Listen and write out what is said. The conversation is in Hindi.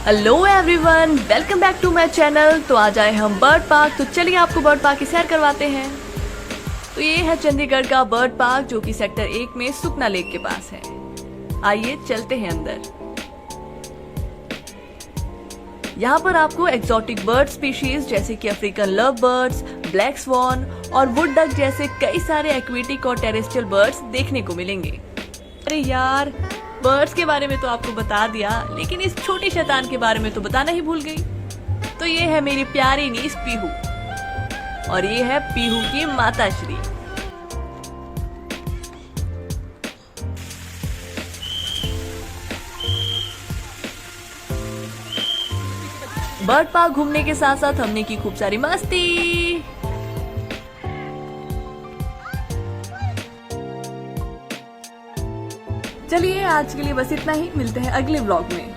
Hello everyone, welcome back to my channel. तो आज आए हम बर्ड पार्क। तो चलिए आपको बर्ड पार्क की सैर करवाते हैं। तो ये है चंडीगढ़ का बर्ड पार्क जो कि सेक्टर 1 में सुखना लेक के पास है। आइए चलते हैं अंदर। यहाँ पर आपको एक्सोटिक बर्ड स्पीशीज जैसे कि African love birds, black sworn और वुड डक जैसे कई सारे एक्वेटिक और टेरेस्ट्रियल बर्ड्स देखने को मिलेंगे। अरे यार, बर्ड्स के बारे में तो आपको बता दिया, लेकिन इस छोटी शैतान के बारे में तो बताना ही भूल गई। तो ये है मेरी प्यारी नीस पीहू और ये है पीहू की माता श्री। बर्ड पार्क घूमने के साथ साथ हमने की खूब सारी मस्ती। चलिए आज के लिए बस इतना ही, मिलते हैं अगले व्लॉग में।